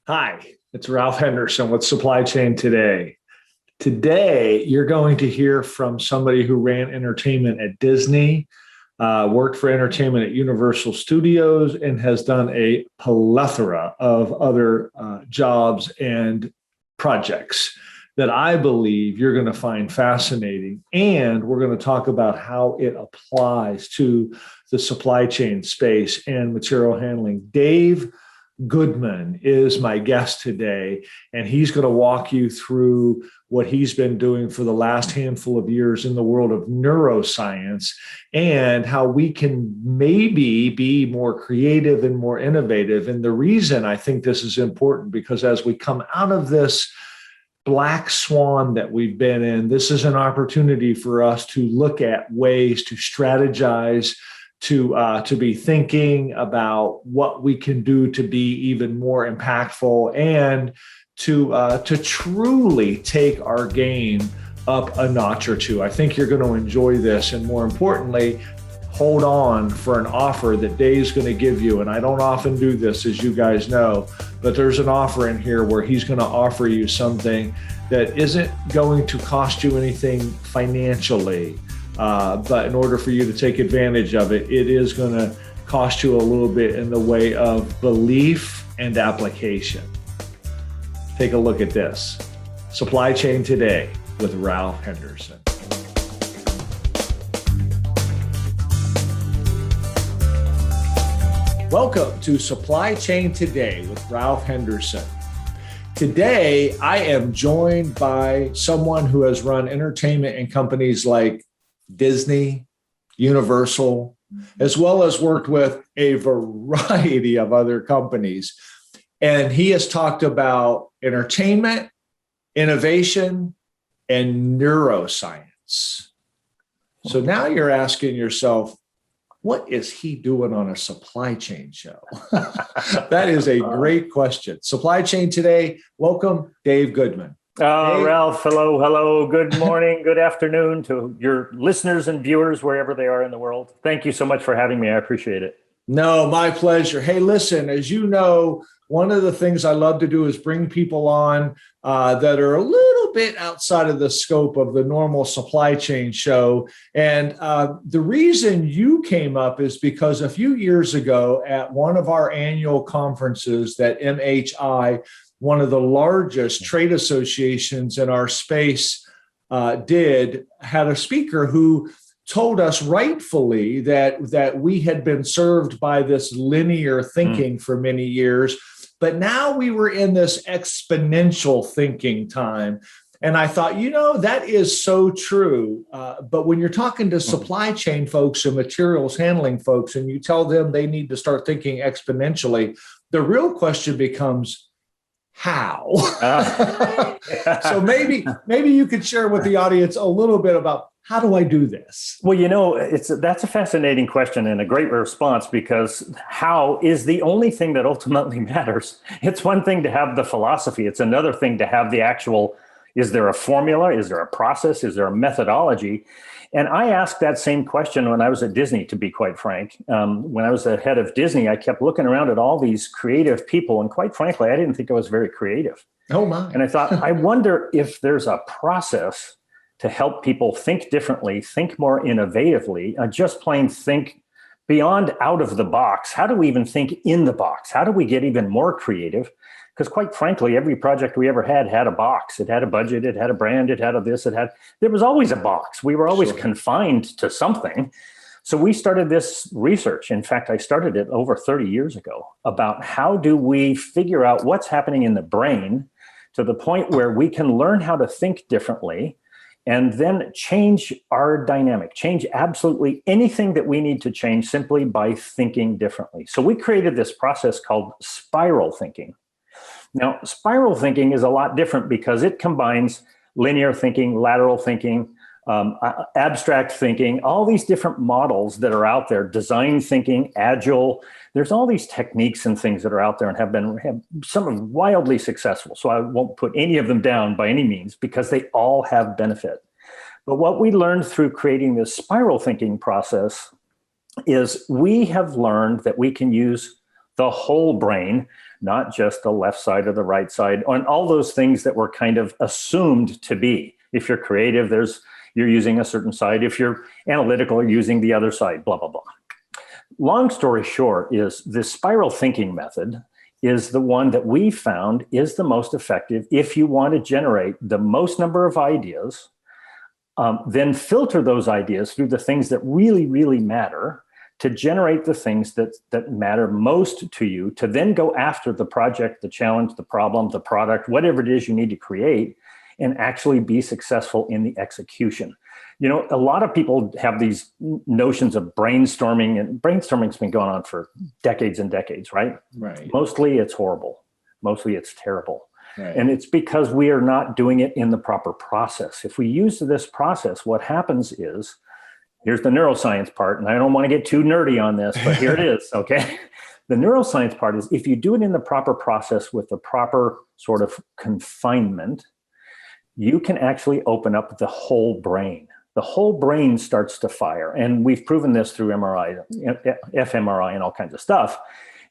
Hi, it's Ralph Henderson with Supply Chain Today. Today, you're going to hear from somebody who ran entertainment at Disney, worked for entertainment at Universal Studios, and has done a plethora of other jobs and projects that I believe you're going to find fascinating. And we're going to talk about how it applies to the supply chain space and material handling. Dave Goodman is my guest today, and he's going to walk you through what he's been doing for the last handful of years in the world of neuroscience and how we can maybe be more creative and more innovative. And the reason I think this is important, because as we come out of this black swan that we've been in, this is an opportunity for us to look at ways to strategize, to be thinking about what we can do to be even more impactful, and to truly take our game up a notch or two. I think you're going to enjoy this, and more importantly, hold on for an offer that Dave's going to give you. And I don't often do this, as you guys know, but there's an offer in here where he's going to offer you something that isn't going to cost you anything financially. But in order for you to take advantage of it, it is going to cost you a little bit in the way of belief and application. Take a look at this. Supply Chain Today with Ralph Henderson. Welcome to Supply Chain Today with Ralph Henderson. Today, I am joined by someone who has run entertainment in companies like Disney, Universal, as well as worked with a variety of other companies. And he has talked about entertainment, innovation, and neuroscience. So now you're asking yourself, what is he doing on a supply chain show? That is a great question. Supply Chain Today, welcome, Dave Goodman. Ralph, hello. Good morning, good afternoon to your listeners and viewers wherever they are in the world. Thank you so much for having me. I appreciate it. No, my pleasure. Hey, listen, as you know, one of the things I love to do is bring people on that are a little bit outside of the scope of the normal supply chain show. And the reason you came up is because a few years ago at one of our annual conferences that MHI, one of the largest trade associations in our space, had a speaker who told us rightfully that we had been served by this linear thinking for many years, but now we were in this exponential thinking time. And I thought, that is so true. But when you're talking to supply chain folks and materials handling folks, and you tell them they need to start thinking exponentially, the real question becomes, how? So maybe you could share with the audience a little bit about, how do I do this? Well, that's a fascinating question and a great response, because how is the only thing that ultimately matters. It's one thing to have the philosophy. It's another thing to have the actual, is there a formula? Is there a process? Is there a methodology? And I asked that same question when I was at Disney, to be quite frank. When I was the head of Disney, I kept looking around at all these creative people. And quite frankly, I didn't think I was very creative. Oh, my. And I thought, I wonder if there's a process to help people think differently, think more innovatively, just plain think beyond out of the box. How do we even think in the box? How do we get even more creative? Because quite frankly, every project we ever had a box. It had a budget, it had a brand, it had a this, there was always a box. We were always confined to something. So we started this research. In fact, I started it over 30 years ago about how do we figure out what's happening in the brain to the point where we can learn how to think differently and then change our dynamic, change absolutely anything that we need to change simply by thinking differently. So we created this process called spiral thinking. Now, spiral thinking is a lot different because it combines linear thinking, lateral thinking, abstract thinking, all these different models that are out there, design thinking, agile. There's all these techniques and things that are out there and have some are wildly successful. So I won't put any of them down by any means because they all have benefit. But what we learned through creating this spiral thinking process is we have learned that we can use the whole brain, not just the left side or the right side, and all those things that were kind of assumed to be. If you're creative, you're using a certain side. If you're analytical, you're using the other side, blah, blah, blah. Long story short is the spiral thinking method is the one that we found is the most effective if you want to generate the most number of ideas, then filter those ideas through the things that really, really matter to generate the things that matter most to you, to then go after the project, the challenge, the problem, the product, whatever it is you need to create, and actually be successful in the execution. You know, a lot of people have these notions of brainstorming, and brainstorming's been going on for decades and decades, right? Right. Mostly it's horrible. Mostly it's terrible. Right. And it's because we are not doing it in the proper process. If we use this process, what happens is, here's the neuroscience part, and I don't want to get too nerdy on this, but here it is, okay? The neuroscience part is if you do it in the proper process with the proper sort of confinement, you can actually open up the whole brain. The whole brain starts to fire. And we've proven this through MRI, fMRI, and all kinds of stuff,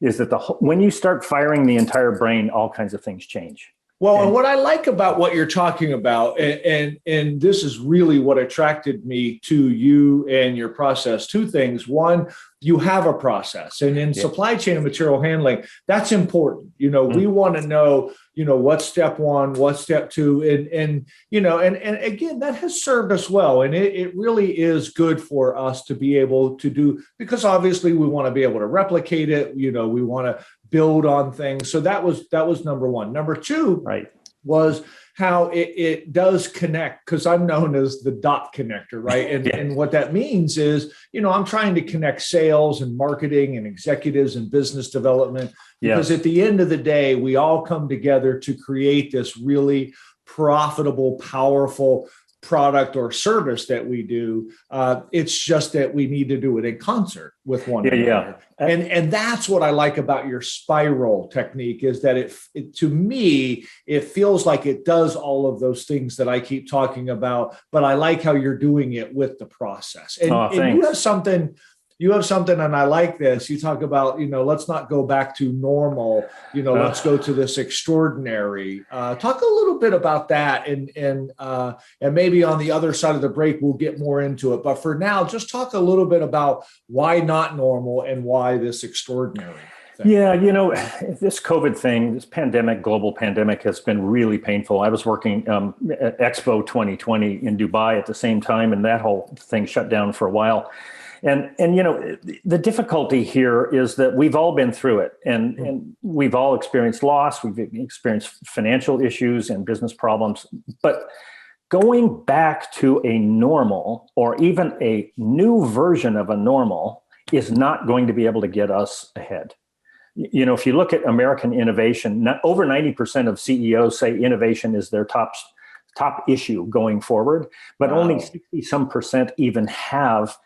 is that when you start firing the entire brain, all kinds of things change. Well, and what I like about what you're talking about, and this is really what attracted me to you and your process, two things. One, you have a process. And in supply chain and material handling, that's important. You know, we want to know, you know, what's step one, what's step two, and you know, and again, that has served us well. And it really is good for us to be able to do, because obviously we want to be able to replicate it. You know, we want to build on things. So that was number one. Number two was how it does connect, because I'm known as the dot connector, right? And what that means is, you know, I'm trying to connect sales and marketing and executives and business development, because at the end of the day, we all come together to create this really profitable, powerful product or service that we do. It's just that we need to do it in concert with one another. And that's what I like about your spiral technique, is that it to me, it feels like it does all of those things that I keep talking about, but I like how you're doing it with the process. And you have something, and I like this. You talk about, you know, let's not go back to normal, you know, let's go to this extraordinary. Talk a little bit about that, and maybe on the other side of the break, we'll get more into it. But for now, just talk a little bit about why not normal and why this extraordinary thing. Yeah, you know, this COVID thing, this pandemic, global pandemic, has been really painful. I was working at Expo 2020 in Dubai at the same time, and that whole thing shut down for a while. And you know, the difficulty here is that we've all been through it, and we've all experienced loss, we've experienced financial issues and business problems. But going back to a normal, or even a new version of a normal, is not going to be able to get us ahead. You know, if you look at American innovation, over 90% of CEOs say innovation is their top issue going forward, but only 60-some% even have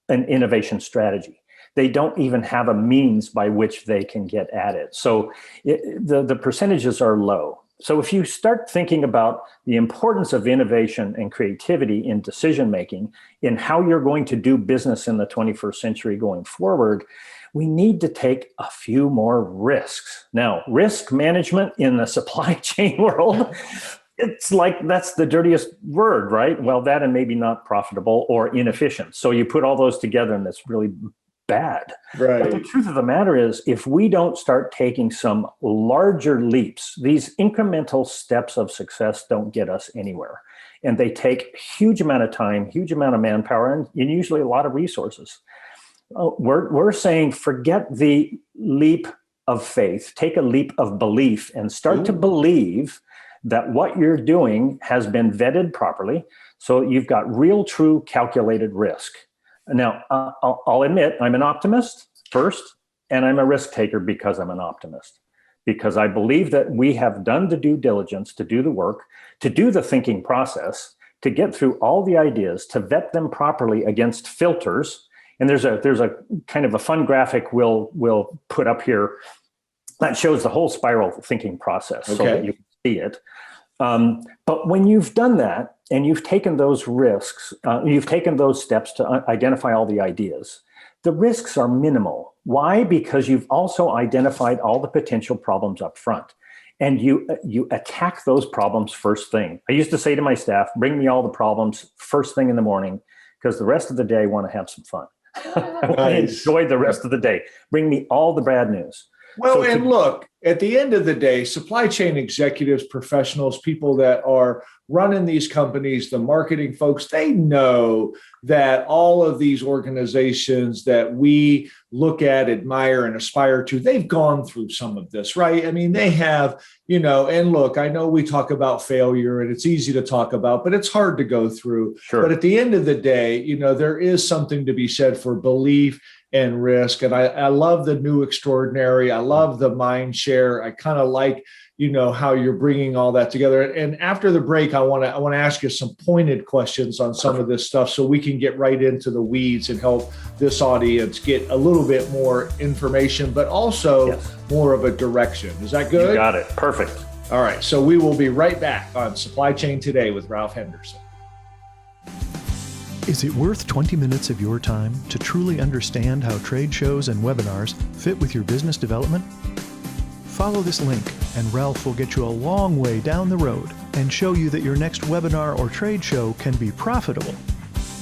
an innovation strategy. They don't even have a means by which they can get at it. So the percentages are low. So if you start thinking about the importance of innovation and creativity in decision-making, in how you're going to do business in the 21st century going forward, we need to take a few more risks. Now, risk management in the supply chain world, it's like, that's the dirtiest word, right? Well, that and maybe not profitable or inefficient. So you put all those together and it's really bad. Right. But the truth of the matter is, if we don't start taking some larger leaps, these incremental steps of success don't get us anywhere. And they take a huge amount of time, huge amount of manpower, and usually a lot of resources. We're saying, forget the leap of faith, take a leap of belief and start to believe that what you're doing has been vetted properly. So you've got real, true, calculated risk. Now, I'll admit I'm an optimist first, and I'm a risk taker because I'm an optimist. Because I believe that we have done the due diligence to do the work, to do the thinking process, to get through all the ideas, to vet them properly against filters. And there's a kind of a fun graphic we'll put up here that shows the whole spiral thinking process, so that you can see it. But when you've done that and you've taken those risks, you've taken those steps to identify all the ideas, the risks are minimal. Why? Because you've also identified all the potential problems up front. And you attack those problems first thing. I used to say to my staff, bring me all the problems first thing in the morning, because the rest of the day I want to have some fun. I want to enjoy the rest of the day. Bring me all the bad news. Well, and look, at the end of the day, supply chain executives, professionals, people that are running these companies, the marketing folks, they know that all of these organizations that we look at, admire, and aspire to, they've gone through some of this, right? I mean, they have, and look, I know we talk about failure and it's easy to talk about, but it's hard to go through. Sure. But at the end of the day, there is something to be said for belief and risk. And I love the new extraordinary. I love the mind share. I kind of like, how you're bringing all that together. And after the break, I want to ask you some pointed questions on some of this stuff so we can get right into the weeds and help this audience get a little bit more information, but also more of a direction. Is that good? You got it. Perfect. All right. So we will be right back on Supply Chain Today with Ralph Henderson. Is it worth 20 minutes of your time to truly understand how trade shows and webinars fit with your business development? Follow this link and Ralph will get you a long way down the road and show you that your next webinar or trade show can be profitable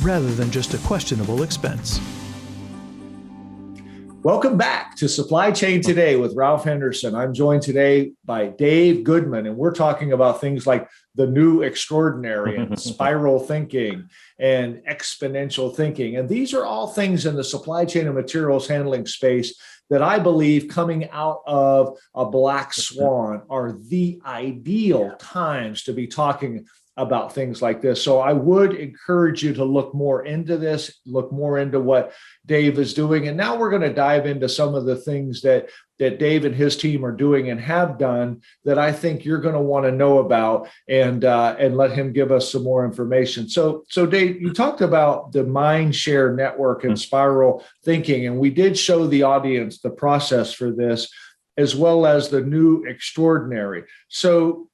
rather than just a questionable expense. Welcome back to Supply Chain Today with Ralph Henderson. I'm joined today by Dave Goodman, and we're talking about things like the new extraordinary and spiral thinking and exponential thinking. And these are all things in the supply chain and materials handling space that I believe coming out of a black swan are the ideal times to be talking about things like this. So I would encourage you to look more into this, look more into what Dave is doing. And now we're going to dive into some of the things that Dave and his team are doing and have done that I think you're going to want to know about, and let him give us some more information. So Dave, you talked about the mind share network and spiral thinking, and we did show the audience the process for this, as well as the new extraordinary. So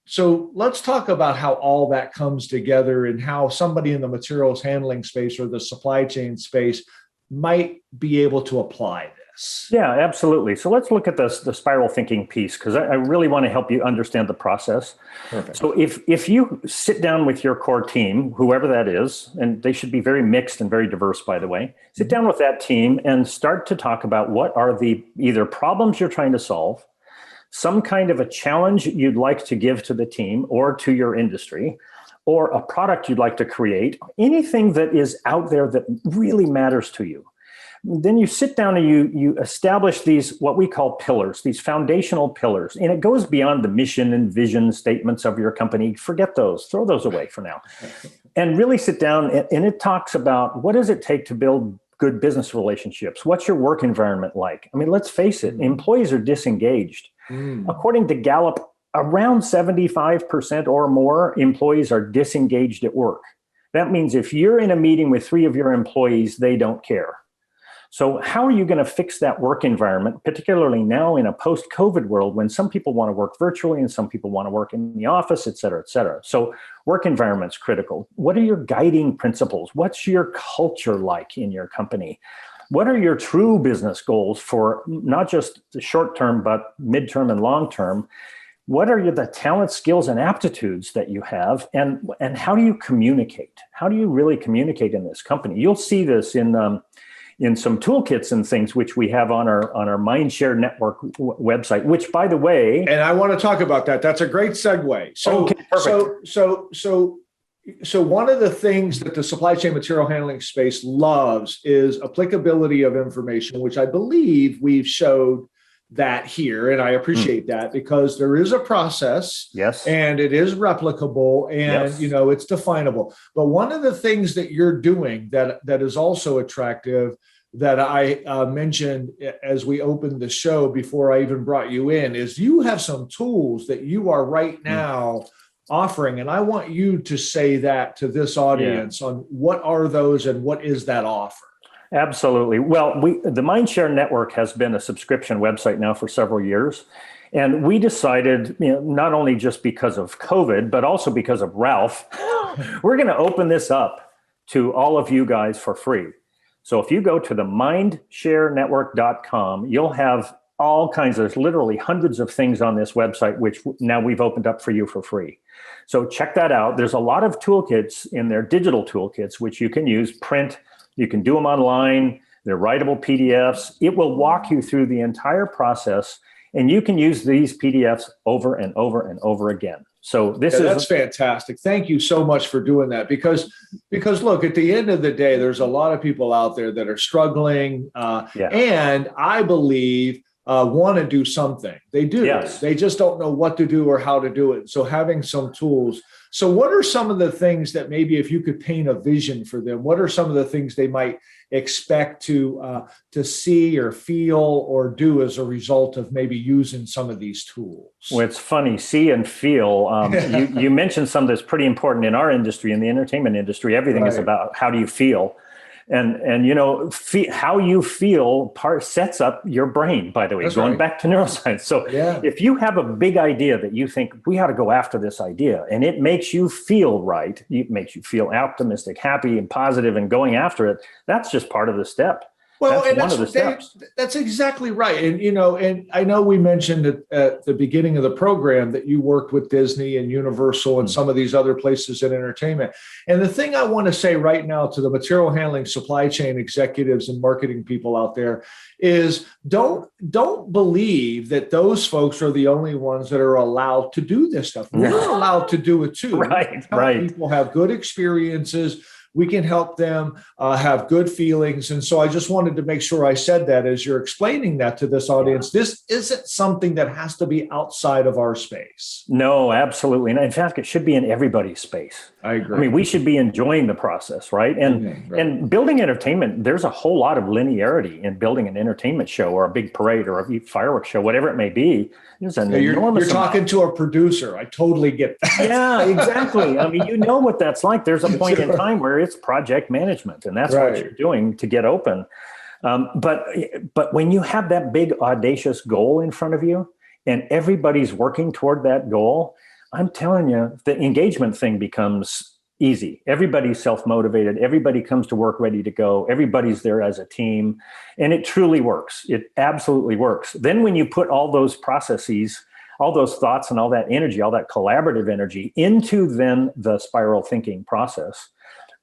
let's talk about how all that comes together and how somebody in the materials handling space or the supply chain space might be able to apply this. Yeah, absolutely. So let's look at the spiral thinking piece, because I really want to help you understand the process. Perfect. So if you sit down with your core team, whoever that is, and they should be very mixed and very diverse, by the way, sit down with that team and start to talk about what are the either problems you're trying to solve, some kind of a challenge you'd like to give to the team or to your industry, or a product you'd like to create, anything that is out there that really matters to you. Then you sit down and you establish these, what we call pillars, these foundational pillars. And it goes beyond the mission and vision statements of your company. Forget those, throw those away for now. And really sit down, and it talks about what does it take to build good business relationships? What's your work environment like? I mean, let's face it, employees are disengaged. According to Gallup, around 75% or more employees are disengaged at work. That means if you're in a meeting with 3 of your employees, they don't care. So how are you going to fix that work environment, particularly now in a post-COVID world when some people want to work virtually and some people want to work in the office, et cetera, et cetera. So work environment's critical. What are your guiding principles? What's your culture like in your company? What are your true business goals for not just the short term, but midterm and long term? What are the talent, skills, and aptitudes that you have? And how do you communicate? How do you really communicate in this company? You'll see this in some toolkits and things which we have on our Mindshare Network website, which, by the way, and I want to talk about that. That's a great segue. Okay, perfect. So one of the things that the supply chain material handling space loves is applicability of information, which I believe we've showed that here. And I appreciate that, because there is a process, yes, and it is replicable, and yes, it's definable. But one of the things that you're doing that is also attractive, that I mentioned as we opened the show before I even brought you in, is you have some tools that you are right now offering. And I want you to say that to this audience on what are those and what is that offer? Absolutely. Well, the Mindshare Network has been a subscription website now for several years. And we decided, not only just because of COVID, but also because of Ralph, we're going to open this up to all of you guys for free. So if you go to the mindsharenetwork.com, you'll have all kinds of, literally hundreds of things on this website, which now we've opened up for you for free. So check that out. There's a lot of toolkits in there, digital toolkits, which you can use, print, you can do them online, they're writable PDFs. It will walk you through the entire process, and you can use these PDFs over and over and over again. So that's fantastic. Thank you so much for doing that, because look, at the end of the day, there's a lot of people out there that are struggling, and I believe want to do something. They do. Yes. They just don't know what to do or how to do it. So having some tools. So what are some of the things that maybe if you could paint a vision for them, what are some of the things they might expect to see or feel or do as a result of maybe using some of these tools? Well, it's funny, see and feel. You mentioned something that's pretty important in our industry, in the entertainment industry. Everything is about how do you feel. And you know, how you feel sets up your brain, by the way, going back to neuroscience. So if you have a big idea that you think we ought to go after this idea, and it makes you feel right, it makes you feel optimistic, happy and positive and going after it, that's just part of the step. Well, that's one of the steps. That's exactly right. And, you know, and I know we mentioned at the beginning of the program that you worked with Disney and Universal and some of these other places in entertainment. And the thing I want to say right now to the material handling supply chain executives and marketing people out there is don't believe that those folks are the only ones that are allowed to do this stuff. We're allowed to do it too. Right. People have good experiences. We can help them have good feelings. And so I just wanted to make sure I said that as you're explaining that to this audience. This isn't something that has to be outside of our space. No, absolutely. And in fact, it should be in everybody's space. I agree. I mean, we should be enjoying the process, right? And building entertainment, there's a whole lot of linearity in building an entertainment show or a big parade or a fireworks show, whatever it may be. There's an enormous You're talking to a producer. I totally get that. Yeah, exactly. I mean, you know what that's like. There's a point in time where it's project management, and that's what you're doing to get open. But when you have that big audacious goal in front of you and everybody's working toward that goal, I'm telling you, the engagement thing becomes easy. Everybody's self-motivated. Everybody comes to work ready to go. Everybody's there as a team, and it truly works. It absolutely works. Then when you put all those processes, all those thoughts and all that energy, all that collaborative energy into then the spiral thinking process,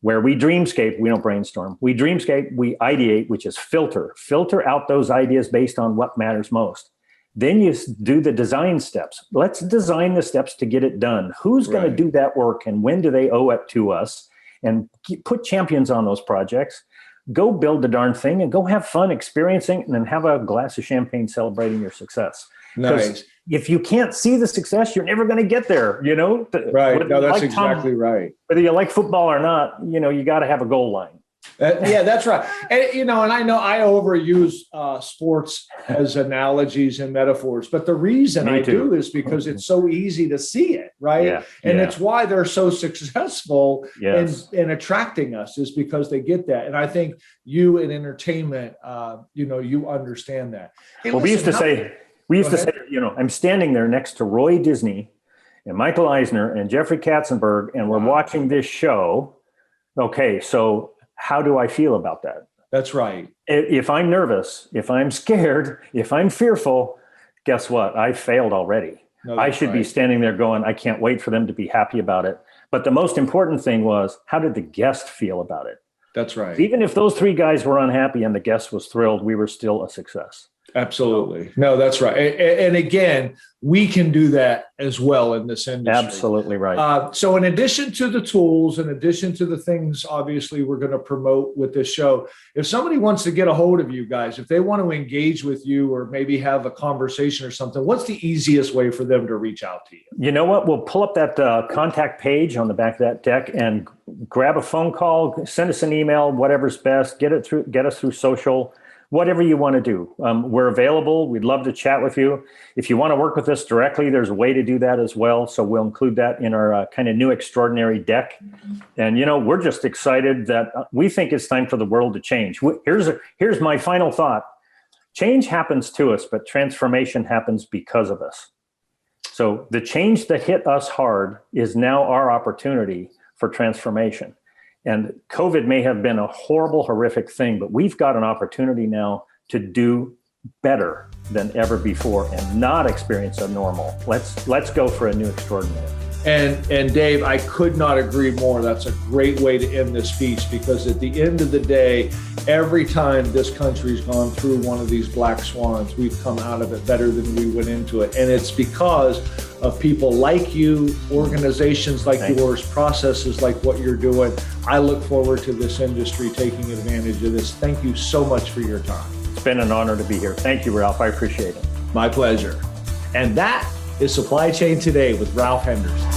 where we dreamscape, we don't brainstorm. We dreamscape, we ideate, which is filter out those ideas based on what matters most. Then you do the design steps. Let's design the steps to get it done. Who's going to do that work, and when do they owe it to us? And put champions on those projects. Go build the darn thing and go have fun experiencing, and then have a glass of champagne celebrating your success. Nice. If you can't see the success, you're never going to get there, you know? Right. No, that's exactly right. Whether you like football or not, you know, you got to have a goal line. Yeah, that's right. And, you know, and I know I overuse sports as analogies and metaphors, but the reason I do is because it's so easy to see it, right? Yeah. And it's why they're so successful in attracting us, is because they get that. And I think you in entertainment, you know, you understand that. Hey, well, we used to say, you know, I'm standing there next to Roy Disney and Michael Eisner and Jeffrey Katzenberg, and we're watching this show. Okay, so how do I feel about that? That's right. If I'm nervous, if I'm scared, if I'm fearful, guess what? I failed already. No, I should be standing there going, I can't wait for them to be happy about it. But the most important thing was, how did the guest feel about it? That's right. Even if those three guys were unhappy and the guest was thrilled, we were still a success. Absolutely. No, that's right. And again, we can do that as well in this industry. Absolutely right. So in addition to the tools, in addition to the things, obviously, we're going to promote with this show, if somebody wants to get a hold of you guys, if they want to engage with you or maybe have a conversation or something, what's the easiest way for them to reach out to you? You know what? We'll pull up that contact page on the back of that deck and grab a phone call, send us an email, whatever's best, get us through social. Whatever you want to do. We're available. We'd love to chat with you. If you want to work with us directly, there's a way to do that as well. So we'll include that in our kind of new extraordinary deck. And, you know, we're just excited that we think it's time for the world to change. Here's my final thought. Change happens to us, but transformation happens because of us. So the change that hit us hard is now our opportunity for transformation. And COVID may have been a horrible, horrific thing, but we've got an opportunity now to do better than ever before and not experience a normal. Let's go for a new extraordinary. And Dave, I could not agree more. That's a great way to end this speech, because at the end of the day, every time this country's gone through one of these black swans, we've come out of it better than we went into it. And it's because of people like you, organizations like yours, processes like what you're doing. I look forward to this industry taking advantage of this. Thank you so much for your time. It's been an honor to be here. Thank you, Ralph. I appreciate it. My pleasure. And that is Supply Chain Today with Ralph Henderson.